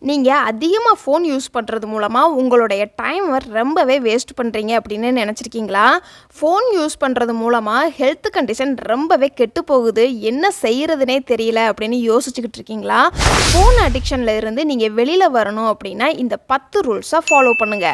நீங்க அதிகமா phone use பண்றது மூலமா உங்களுடைய டைம ரொம்பவே வேஸ்ட் பண்றீங்க அப்படின்னு நினைச்சிருக்கீங்களா? ஃபோன் யூஸ் பண்றது மூலமா ஹெல்த் கண்டிஷன் ரொம்பவே கெட்டு போகுது. என்ன செய்யறதுனே தெரியல அப்படின்னு யோசிச்சுக்கிட்டு இருக்கீங்களா? ஃபோன் அடிக்ஷன்ல இருந்து நீங்க வெளியில வரணும் அப்படின்னா இந்த 10 ரூல்ஸை ஃபாலோ பண்ணுங்க.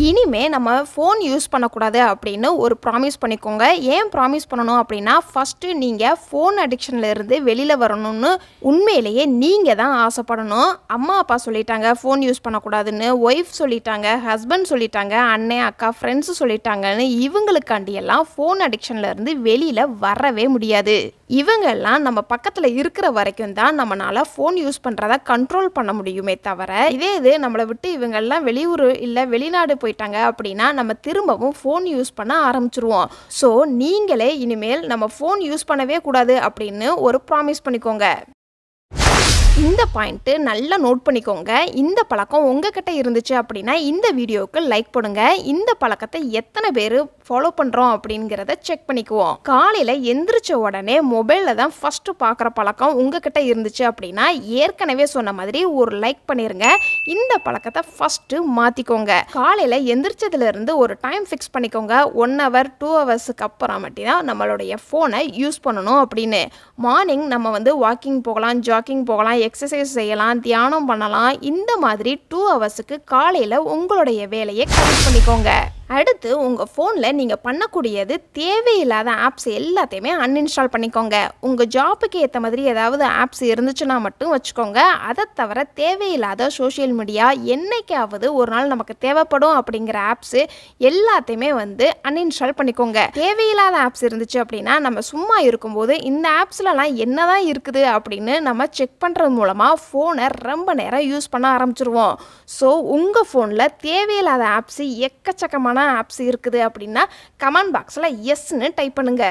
இனிமே நம்ம ஃபோன் யூஸ் பண்ணக்கூடாது அப்படின்னு ஒரு ப்ராமிஸ் பண்ணிக்கோங்க. ஏன் ப்ராமிஸ் பண்ணணும் அப்படின்னா, ஃபஸ்ட்டு நீங்கள் ஃபோன் அடிக்ஷனில் இருந்து வெளியில் வரணும்னு உண்மையிலேயே நீங்கள் தான் ஆசைப்படணும். அம்மா அப்பா சொல்லிட்டாங்க ஃபோன் யூஸ் பண்ணக்கூடாதுன்னு, ஒய்ஃப் சொல்லிட்டாங்க, ஹஸ்பண்ட் சொல்லிட்டாங்க, அண்ணன் அக்கா ஃப்ரெண்ட்ஸு சொல்லிட்டாங்கன்னு இவங்களுக்காண்டியெல்லாம் ஃபோன் அடிக்ஷனில் இருந்து வெளியில் வரவே முடியாது. இவங்கெல்லாம் நம்ம பக்கத்தில் இருக்கிற வரைக்கும் தான் நம்மளால் ஃபோன் யூஸ் பண்ணுறத கண்ட்ரோல் பண்ண முடியுமே தவிர, இது நம்மளை விட்டு இவங்கெல்லாம் வெளியூர் இல்லை வெளிநாடு போயிட்டாங்க அப்படின்னா நம்ம திரும்பவும் ஃபோன் யூஸ் பண்ண ஆரம்பிச்சிருவோம். ஸோ நீங்களே இனிமேல் நம்ம ஃபோன் யூஸ் பண்ணவே கூடாது அப்படின்னு ஒரு ப்ராமிஸ் பண்ணிக்கோங்க. இந்த பாயிண்ட்டு நல்லா நோட் பண்ணிக்கோங்க. இந்த பழக்கம் உங்ககிட்ட இருந்துச்சு அப்படின்னா இந்த வீடியோவுக்கு லைக் பண்ணுங்க. இந்த பழக்கத்தை எத்தனை பேர் ஃபாலோ பண்ணுறோம் அப்படிங்கிறத செக் பண்ணிக்குவோம். காலையில் எந்திரிச்ச உடனே மொபைலில் தான் ஃபஸ்ட்டு பார்க்குற பழக்கம் உங்ககிட்ட இருந்துச்சு அப்படின்னா ஏற்கனவே சொன்ன மாதிரி ஒரு லைக் பண்ணிடுங்க. இந்த பழக்கத்தை ஃபஸ்ட்டு மாற்றிக்கோங்க. காலையில் எந்திரிச்சதுலேருந்து ஒரு டைம் ஃபிக்ஸ் பண்ணிக்கோங்க. 1 hour 2 hours அப்புறமாட்டி தான் நம்மளுடைய ஃபோனை யூஸ் பண்ணணும் அப்படின்னு. மார்னிங் நம்ம வாக்கிங் போகலாம், ஜாக்கிங் போகலாம், எக்ஸசைஸ் செய்யலாம், தியானம் பண்ணலாம். இந்த மாதிரி 2 hours காலையில் உங்களுடைய வேலையை கனெக்ட் பண்ணிக்கோங்க. அடுத்து உங்கள் ஃபோனில் நீங்கள் பண்ணக்கூடியது தேவையில்லாத ஆப்ஸ் எல்லாத்தையுமே அன்இன்ஸ்டால் பண்ணிக்கோங்க. உங்கள் ஜாப்புக்கு ஏற்ற மாதிரி ஏதாவது ஆப்ஸ் இருந்துச்சுன்னா மட்டும் வச்சுக்கோங்க. அதை தவிர தேவையில்லாத சோஷியல் மீடியா என்னைக்காவது ஒரு நாள் நமக்கு தேவைப்படும் அப்படிங்கிற ஆப்ஸு எல்லாத்தையுமே அன்இன்ஸ்டால் பண்ணிக்கோங்க. தேவையில்லாத ஆப்ஸ் இருந்துச்சு அப்படின்னா நம்ம சும்மா இருக்கும்போது இந்த ஆப்ஸ்லலாம் என்னதான் இருக்குது அப்படின்னு நம்ம செக் பண்ணுறது மூலமாக ஃபோனை ரொம்ப நேரம் யூஸ் பண்ண ஆரம்பிச்சிருவோம். ஸோ உங்கள் ஃபோனில் தேவையில்லாத ஆப்ஸு எக்கச்சக்கமான ஆப்ஸ் இருக்குது அப்படின்னா கமெண்ட் பாக்ஸில் எஸ்ன்னு டைப் பண்ணுங்க.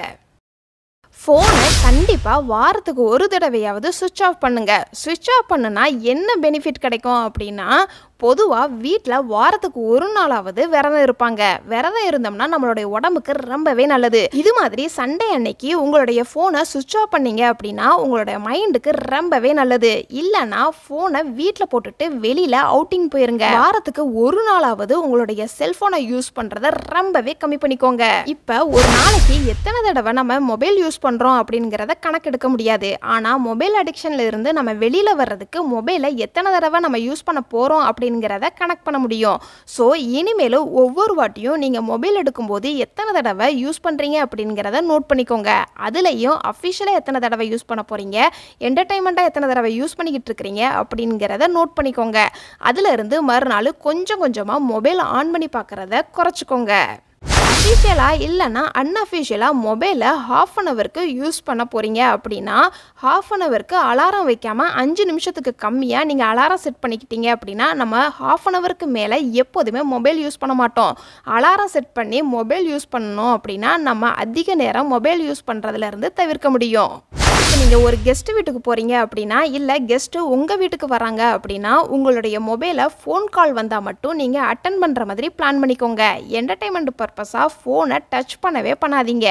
ஃபோனை கண்டிப்பாக வாரத்துக்கு ஒரு தடவையாவது சுவிட்ச் ஆஃப் பண்ணுங்க. சுவிட்ச் ஆஃப் பண்ணுனா என்ன பெனிஃபிட் கிடைக்கும் அப்படின்னா, பொதுவாக வீட்டில் வாரத்துக்கு ஒரு நாளாவது விரதம் இருப்பாங்க. விரதம் இருந்தோம்னா நம்மளுடைய உடம்புக்கு ரொம்பவே நல்லது. இது மாதிரி சண்டே அன்னைக்கு உங்களுடைய ஃபோனை சுவிட்ச் ஆஃப் பண்ணீங்க அப்படின்னா உங்களுடைய மைண்டுக்கு ரொம்பவே நல்லது. இல்லைன்னா ஃபோனை வீட்டில் போட்டுட்டு வெளியில் அவுட்டிங் போயிருங்க. வாரத்துக்கு ஒரு நாளாவது உங்களுடைய செல்ஃபோனை யூஸ் பண்ணுறத ரொம்பவே கம்மி பண்ணிக்கோங்க. இப்போ ஒரு நாளைக்கு எத்தனை தடவை நம்ம மொபைல் யூஸ் பண்ணுறோம் அப்படிங்கிறத கணக்கெடுக்க முடியாது. ஆனால் மொபைல் அடிக்ஷனில் இருந்து நம்ம வெளியில் வர்றதுக்கு மொபைலை எத்தனை தடவை நம்ம யூஸ் பண்ண போகிறோம் அப்படிங்கிறத கனெக்ட் பண்ண முடியும். ஸோ இனிமேலும் ஒவ்வொரு வாட்டியும் நீங்கள் மொபைல் எடுக்கும்போது எத்தனை தடவை யூஸ் பண்ணுறீங்க அப்படிங்கிறத நோட் பண்ணிக்கோங்க. அதுலேயும் அஃபிஷியலாக எத்தனை தடவை யூஸ் பண்ண போகிறீங்க, என்டர்டைன்மெண்ட்டாக எத்தனை தடவை யூஸ் பண்ணிக்கிட்டு இருக்கிறீங்க அப்படிங்கிறத நோட் பண்ணிக்கோங்க. அதிலிருந்து மறுநாள் கொஞ்சம் கொஞ்சமாக மொபைல் ஆன் பண்ணி பார்க்குறத குறைச்சிக்கோங்க. அஃபிஷியலாக இல்லைன்னா அன்அஃபிஷியலாக மொபைலை 1/2 hour யூஸ் பண்ண போகிறீங்க அப்படின்னா 1/2 hour அலாரம் வைக்காமல் 5 நிமிஷத்துக்கு கம்மியாக நீங்கள் அலாரம் செட் பண்ணிக்கிட்டீங்க அப்படின்னா நம்ம 1/2 hour மேலே எப்போதுமே மொபைல் யூஸ் பண்ண மாட்டோம். அலாரம் செட் பண்ணி மொபைல் யூஸ் பண்ணணும் அப்படின்னா நம்ம அதிக நேரம் மொபைல் யூஸ் பண்ணுறதுலேருந்து தவிர்க்க முடியும். இப்போ நீங்கள் ஒரு கெஸ்ட் வீட்டுக்கு போகிறீங்க அப்படின்னா, இல்லை கெஸ்ட்டு உங்கள் வீட்டுக்கு வராங்க அப்படின்னா உங்களுடைய மொபைலை ஃபோன் கால் வந்தால் மட்டும் நீங்கள் அட்டன் பண்ணுற மாதிரி பிளான் பண்ணிக்கோங்க. என்டர்டைன்மெண்ட் பர்பஸாக ஃபோனை டச் பண்ணவே பண்ணாதீங்க.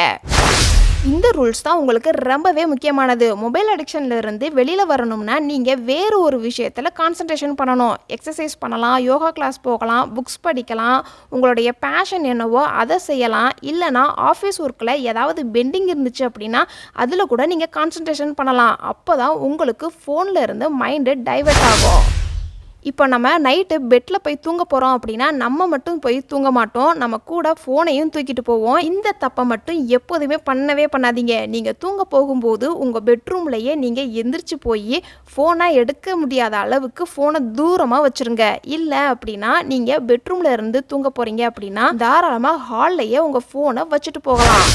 இந்த ரூல்ஸ் தான் உங்களுக்கு ரொம்பவே முக்கியமானது. மொபைல் அடிக்ஷனில் இருந்து வெளியில் வரணும்னா நீங்கள் வேறு ஒரு விஷயத்தில் கான்சன்ட்ரேஷன் பண்ணணும். எக்ஸசைஸ் பண்ணலாம், யோகா கிளாஸ் போகலாம், புக்ஸ் படிக்கலாம், உங்களுடைய பேஷன் என்னவோ அதை செய்யலாம். இல்லைனா ஆஃபீஸ் ஒர்க்கில் ஏதாவது பெண்டிங் இருந்துச்சு அப்படின்னா அதில் கூட நீங்கள் கான்சன்ட்ரேஷன் பண்ணலாம். அப்போ தான் உங்களுக்கு ஃபோனில் இருந்து மைண்டு டைவர்ட் ஆகும். இப்போ நம்ம நைட்டு பெட்டில் போய் தூங்க போகிறோம் அப்படின்னா நம்ம மட்டும் போய் தூங்க மாட்டோம், நம்ம கூட ஃபோனையும் தூக்கிட்டு போவோம். இந்த தப்பை மட்டும் எப்போதுமே பண்ணவே பண்ணாதீங்க. நீங்கள் தூங்க போகும்போது உங்கள் பெட்ரூம்லையே நீங்கள் எந்திரிச்சு போய் ஃபோனை எடுக்க முடியாத அளவுக்கு ஃபோனை தூரமாக வச்சுருங்க. இல்லை அப்படின்னா நீங்கள் பெட்ரூமில் இருந்து தூங்க போகிறீங்க அப்படின்னா தாராளமாக ஹால்லையே உங்கள் ஃபோனை வச்சுட்டு போகலாம்.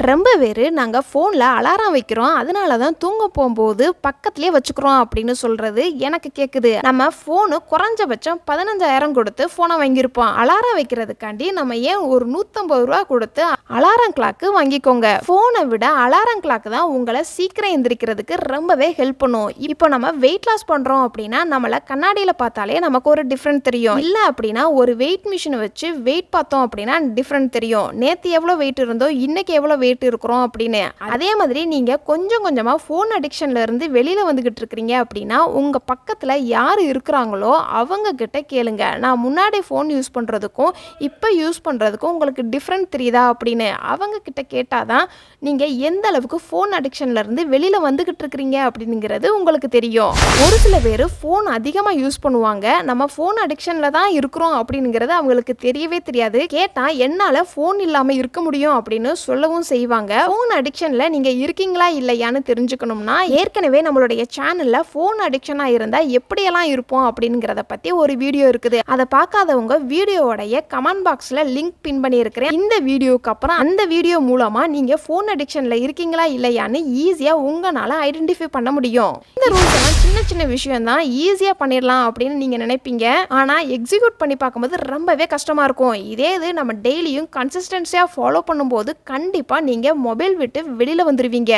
ரொம்ப பேர் நாங்கள் ஃபோனில் அலாரம் வைக்கிறோம், அதனால தான் தூங்க போகும்போது பக்கத்துலேயே வச்சுக்கிறோம் அப்படின்னு சொல்கிறது எனக்கு கேட்குது. நம்ம ஃபோனு குறைஞ்சபட்சம் 15,000 கொடுத்து ஃபோனை வாங்கியிருப்போம். அலாரம் வைக்கிறதுக்காண்டி நம்ம ஏன் ஒரு 150 ரூபா கொடுத்து அலாரம் கிளாக்கு வாங்கிக்கோங்க. ஃபோனை விட அலாரம் கிளாக்கு தான் உங்களை சீக்கிரம் எந்திரிக்கிறதுக்கு ரொம்பவே ஹெல்ப் பண்ணும். இப்போ நம்ம வெயிட் லாஸ் பண்ணுறோம் அப்படின்னா நம்மளை கண்ணாடியில் பார்த்தாலே நமக்கு ஒரு டிஃப்ரெண்ட் தெரியும். இல்லை அப்படின்னா ஒரு வெயிட் மிஷினை வச்சு வெயிட் பார்த்தோம் அப்படின்னா டிஃப்ரெண்ட் தெரியும். நேற்று எவ்வளோ வெயிட் இருந்தோ இன்றைக்கி எவ்வளோ வெயிட் இருக்கிறோம் அப்படின்னு. அதே மாதிரி நீங்கள் கொஞ்சம் கொஞ்சமாக ஃபோன் அடிக்ஷன்லேருந்து வெளியில் வந்துக்கிட்டு இருக்கிறீங்க அப்படின்னா உங்கள் பக்கத்தில் யார் இருக்கிறாங்களோ அவங்கக்கிட்ட கேளுங்க. நான் முன்னாடி ஃபோன் யூஸ் பண்ணுறதுக்கும் இப்போ யூஸ் பண்ணுறதுக்கும் உங்களுக்கு டிஃப்ரெண்ட் தெரியுதா அப்படின்னு அவங்கக்கிட்ட கேட்டால் தான் நீங்கள் எந்த அளவுக்கு ஃபோன் அடிக்ஷன்லேருந்து வெளியில் வந்துக்கிட்டு இருக்கிறீங்க அப்படிங்கிறது உங்களுக்கு தெரியும். ஒரு சில பேர் ஃபோன் அதிகமாக யூஸ் பண்ணுவாங்க. நம்ம ஃபோன் அடிக்ஷனில் தான் இருக்கிறோம் அப்படிங்கிறது அவங்களுக்கு தெரியவே தெரியாது. கேட்டால் என்னால் ஃபோன் இல்லாமல் இருக்க முடியும் அப்படின்னு சொல்லவும் செய்வாங்க. ஃபோன் அடிக்ஷனில் நீங்கள் இருக்கீங்களா இல்லையான்னு தெரிஞ்சுக்கணும்னா ஏற்கனவே நம்மளுடைய சேனலில் ஃபோன் அடிக்ஷனாக இருந்தால் எப்படியெல்லாம் இருப்போம் அப்படிங்கிறத பற்றி ஒரு வீடியோ இருக்குது. அதை பார்க்காதவங்க வீடியோவோடைய கமெண்ட் பாக்ஸில் லிங்க் பின் பண்ணியிருக்கிறேன். இந்த வீடியோக்கு அப்புறம் அந்த வீடியோ மூலமாக நீங்கள் ஃபோன் அடிக்ஷனில் இருக்கீங்களா இல்லையான்னு ஈஸியாக உங்களால் ஐடென்டிஃபை பண்ண முடியும். இந்த ரூல்ஸ் எல்லாம் சின்ன சின்ன விஷயம் தான், ஈஸியாக பண்ணிடலாம் அப்படின்னு நீங்கள் நினைப்பீங்க. ஆனால் எக்ஸிக்யூட் பண்ணி பார்க்கும்போது ரொம்பவே கஷ்டமாக இருக்கும். இதே இது நம்ம டெய்லியும் கன்சிஸ்டன்சியாக ஃபாலோ பண்ணும்போது கண்டிப்பாக நீங்கள் மொபைல் விட்டு வெளியில் வந்துடுவீங்க.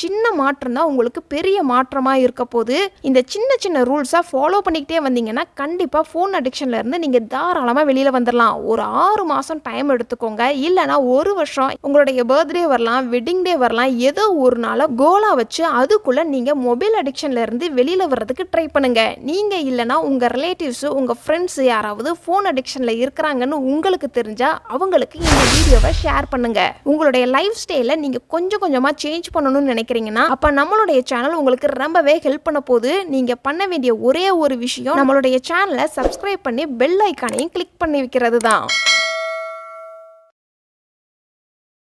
சின்ன மாற்றம் தான் உங்களுக்கு பெரிய மாற்றமாக இருக்க போது. இந்த சின்ன சின்ன ரூல்ஸாக ஃபாலோ பண்ணிக்கிட்டே வந்தீங்கன்னா கண்டிப்பாக ஃபோன் அடிக்ஷன்லேருந்து நீங்கள் தாராளமாக வெளியில் வந்துடலாம். ஒரு 6 மாதம் டைம் எடுத்துக்கோங்க. இல்லைனா 1 வருஷம், உங்களுடைய பர்த்டே வரலாம், வெட்டிங் டே வரலாம், ஏதோ ஒரு நாளை கோலாக வச்சு அதுக்குள்ளே நீங்கள் மொபைல் அடிக்ஷன்லேருந்து வெளியில் வர்றதுக்கு ட்ரை பண்ணுங்க. நீங்கள் இல்லைனா உங்கள் ரிலேட்டிவ்ஸு உங்கள் ஃப்ரெண்ட்ஸு யாராவது ஃபோன் அடிக்ஷனில் இருக்கிறாங்கன்னு உங்களுக்கு தெரிஞ்சால் அவங்களுக்கு இந்த வீடியோவை ஷேர் பண்ணுங்க. உங்களுடைய லைஃப் ஸ்டைலை நீங்கள் கொஞ்சம் கொஞ்சமாக சேஞ்ச் பண்ணணும்னு நினைக்கிறீங்கன்னா அப்போ நம்மளுடைய சேனல் உங்களுக்கு ரொம்பவே ஹெல்ப் பண்ண போது. நீங்கள் பண்ண வேண்டிய ஒரே ஒரு விஷயம் நம்மளுடைய சேனலை சப்ஸ்கிரைப் பண்ணி பெல் ஐக்கானையும் கிளிக் பண்ணி வைக்கிறது தான்.